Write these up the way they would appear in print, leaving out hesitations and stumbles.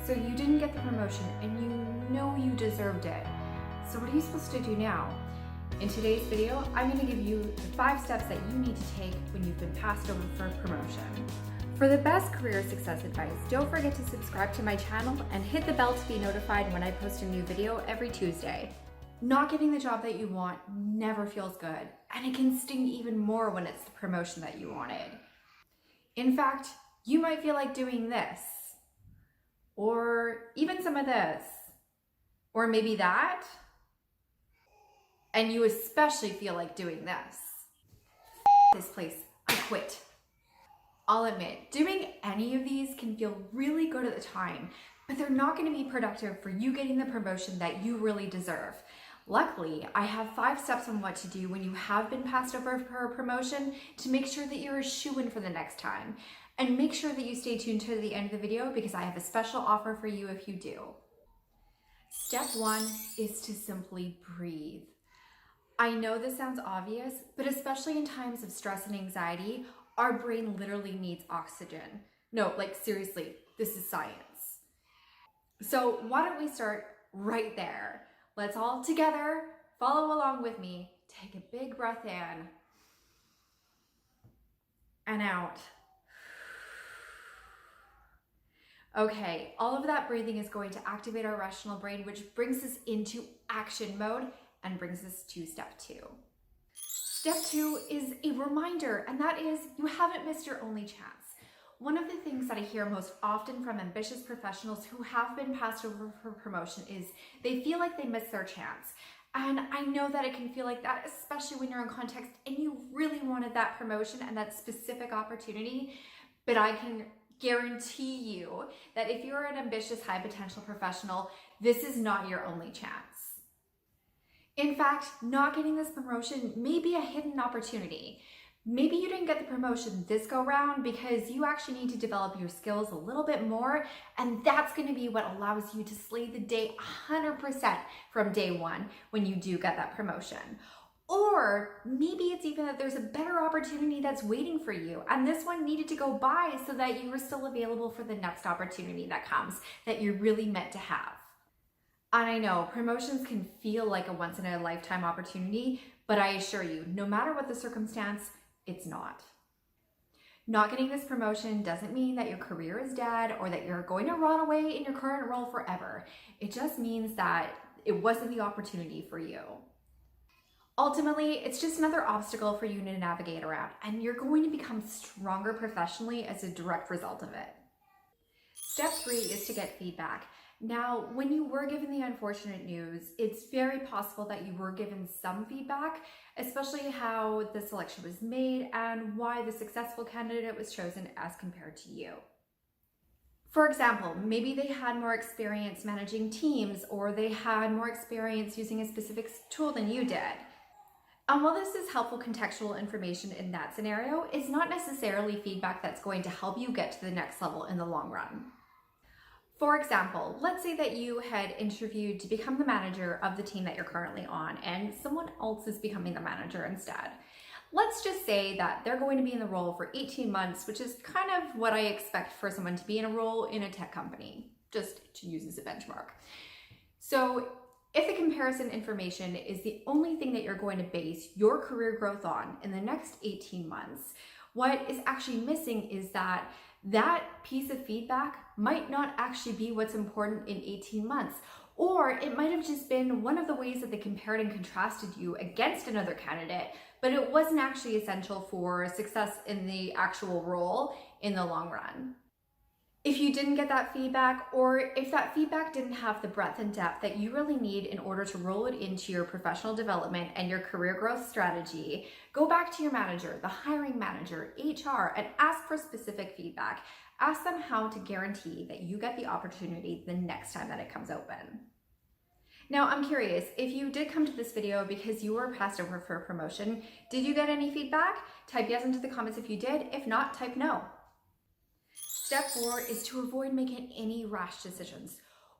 So you didn't get the promotion and you know you deserved it. So what are you supposed to do now? In today's video, I'm going to give you the 5 steps that you need to take when you've been passed over for a promotion. For the best career success advice, don't forget to subscribe to my channel and hit the bell to be notified when I post a new video every Tuesday. Not getting the job that you want never feels good, and it can sting even more when it's the promotion that you wanted. In fact, you might feel like doing this, or even some of this, or maybe that, and you especially feel like doing this. This place, I quit. I'll admit, doing any of these can feel really good at the time, but they're not going to be productive for you getting the promotion that you really deserve. Luckily, I have 5 steps on what to do when you have been passed over for a promotion to make sure that you're a shoo-in for the next time. And make sure that you stay tuned to the end of the video because I have a special offer for you if you do. Step 1 is to simply breathe. I know this sounds obvious, but especially in times of stress and anxiety, our brain literally needs oxygen. No, like seriously, this is science. So why don't we start right there? Let's all together follow along with me. Take a big breath in and out. Okay, all of that breathing is going to activate our rational brain, which brings us into action mode and brings us to step 2. Step 2 is a reminder, and that is you haven't missed your only chance. One of the things that I hear most often from ambitious professionals who have been passed over for promotion is they feel like they missed their chance. And I know that it can feel like that, especially when you're in context and you really wanted that promotion and that specific opportunity, but I can guarantee you that if you're an ambitious, high potential professional, this is not your only chance. In fact, not getting this promotion may be a hidden opportunity. Maybe you didn't get the promotion this go round because you actually need to develop your skills a little bit more, and that's going to be what allows you to slay the day 100% from day 1 when you do get that promotion. Or maybe it's even that there's a better opportunity that's waiting for you and this one needed to go by so that you were still available for the next opportunity that comes that you're really meant to have. And I know promotions can feel like a once in a lifetime opportunity, but I assure you, no matter what the circumstance, it's not. Not getting this promotion doesn't mean that your career is dead or that you're going to rot away in your current role forever. It just means that it wasn't the opportunity for you. Ultimately, it's just another obstacle for you to navigate around, and you're going to become stronger professionally as a direct result of it. Step 3 is to get feedback. Now, when you were given the unfortunate news, it's very possible that you were given some feedback, especially how the selection was made and why the successful candidate was chosen as compared to you. For example, maybe they had more experience managing teams, or they had more experience using a specific tool than you did. And while this is helpful contextual information in that scenario, it's not necessarily feedback that's going to help you get to the next level in the long run. For example, let's say that you had interviewed to become the manager of the team that you're currently on, and someone else is becoming the manager instead. Let's just say that they're going to be in the role for 18 months, which is kind of what I expect for someone to be in a role in a tech company, just to use as a benchmark. So if the comparison information is the only thing that you're going to base your career growth on in the next 18 months, what is actually missing is that piece of feedback might not actually be what's important in 18 months. Or it might have just been one of the ways that they compared and contrasted you against another candidate, but it wasn't actually essential for success in the actual role in the long run. If you didn't get that feedback, or if that feedback didn't have the breadth and depth that you really need in order to roll it into your professional development and your career growth strategy, go back to your manager, the hiring manager, HR, and ask for specific feedback. Ask them how to guarantee that you get the opportunity the next time that it comes open. Now, I'm curious, if you did come to this video because you were passed over for a promotion, did you get any feedback? Type yes into the comments if you did. If not, type no. Step 4 is to avoid making any rash decisions,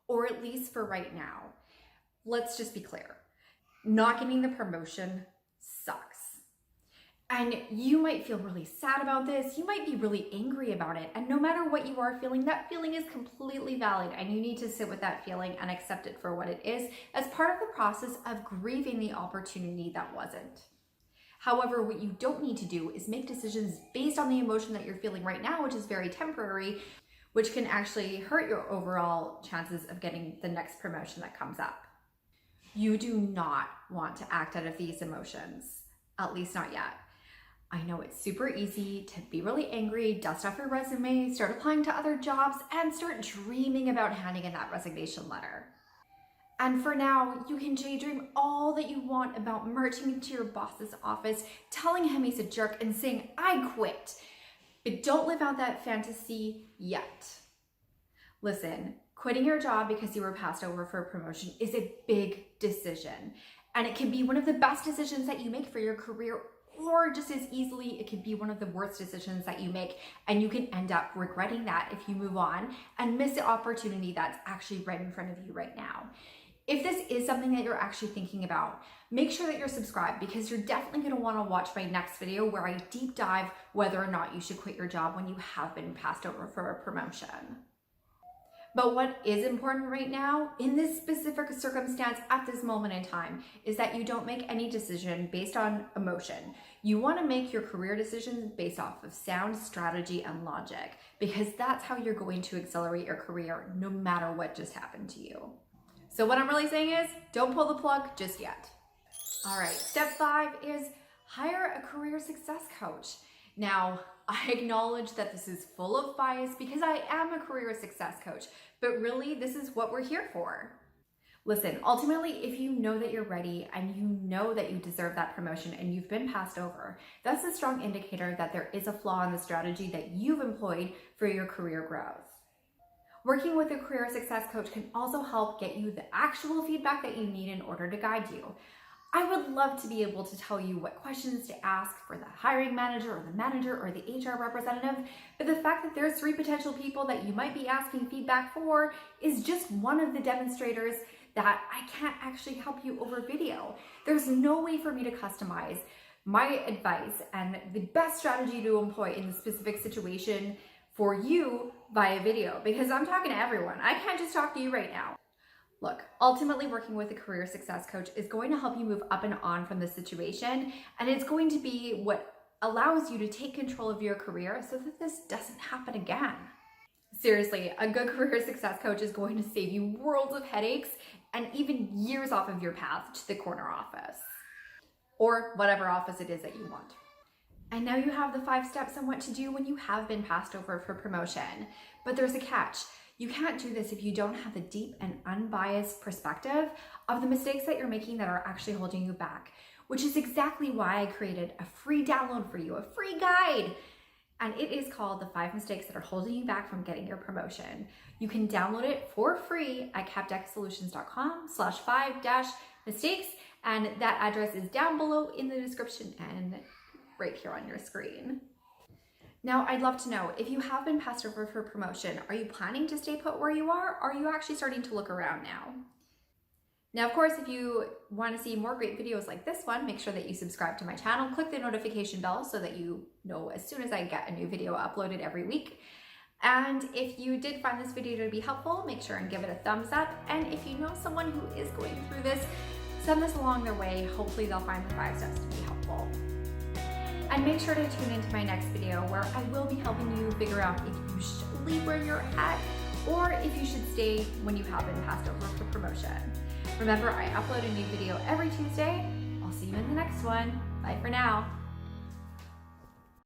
or at least for right now. Let's just be clear. Not getting the promotion sucks. And you might feel really sad about this. You might be really angry about it. And no matter what you are feeling, that feeling is completely valid. And you need to sit with that feeling and accept it for what it is as part of the process of grieving the opportunity that wasn't. However, what you don't need to do is make decisions based on the emotion that you're feeling right now, which is very temporary, which can actually hurt your overall chances of getting the next promotion that comes up. You do not want to act out of these emotions, at least not yet. I know it's super easy to be really angry, dust off your resume, start applying to other jobs, and start dreaming about handing in that resignation letter. And for now, you can daydream all that you want about marching into your boss's office, telling him he's a jerk, and saying, "I quit." But don't live out that fantasy yet. Listen, quitting your job because you were passed over for a promotion is a big decision. And it can be one of the best decisions that you make for your career, or just as easily, it can be one of the worst decisions that you make, and you can end up regretting that if you move on and miss the opportunity that's actually right in front of you right now. If this is something that you're actually thinking about, make sure that you're subscribed, because you're definitely going to want to watch my next video where I deep dive whether or not you should quit your job when you have been passed over for a promotion. But what is important right now in this specific circumstance at this moment in time is that you don't make any decision based on emotion. You want to make your career decisions based off of sound strategy and logic, because that's how you're going to accelerate your career no matter what just happened to you. So what I'm really saying is, don't pull the plug just yet. All right, step 5 is hire a career success coach. Now, I acknowledge that this is full of bias because I am a career success coach, but really this is what we're here for. Listen, ultimately, if you know that you're ready and you know that you deserve that promotion and you've been passed over, that's a strong indicator that there is a flaw in the strategy that you've employed for your career growth. Working with a career success coach can also help get you the actual feedback that you need in order to guide you. I would love to be able to tell you what questions to ask for the hiring manager or the manager or the HR representative, but the fact that there's 3 potential people that you might be asking feedback for is just one of the demonstrators that I can't actually help you over video. There's no way for me to customize my advice and the best strategy to employ in the specific situation for you via video, because I'm talking to everyone. I can't just talk to you right now. Look, ultimately working with a career success coach is going to help you move up and on from the situation, and it's going to be what allows you to take control of your career so that this doesn't happen again. Seriously, a good career success coach is going to save you worlds of headaches and even years off of your path to the corner office, or whatever office it is that you want. And now you have the 5 steps on what to do when you have been passed over for promotion. But there's a catch. You can't do this if you don't have the deep and unbiased perspective of the mistakes that you're making that are actually holding you back, which is exactly why I created a free download for you, a free guide. And it is called The 5 Mistakes That Are Holding You Back from Getting Your Promotion. You can download it for free at capdexsolutions.com/5-mistakes. And that address is down below in the description and right here on your screen. Now, I'd love to know, if you have been passed over for promotion, are you planning to stay put where you are? Or are you actually starting to look around now? Now, of course, if you want to see more great videos like this one, make sure that you subscribe to my channel, click the notification bell so that you know as soon as I get a new video uploaded every week. And if you did find this video to be helpful, make sure and give it a thumbs up. And if you know someone who is going through this, send this along their way. Hopefully they'll find the 5 steps to be helpful. And make sure to tune into my next video where I will be helping you figure out if you should leave where you're at or if you should stay when you have been passed over for promotion. Remember, I upload a new video every Tuesday. I'll see you in the next one. Bye for now.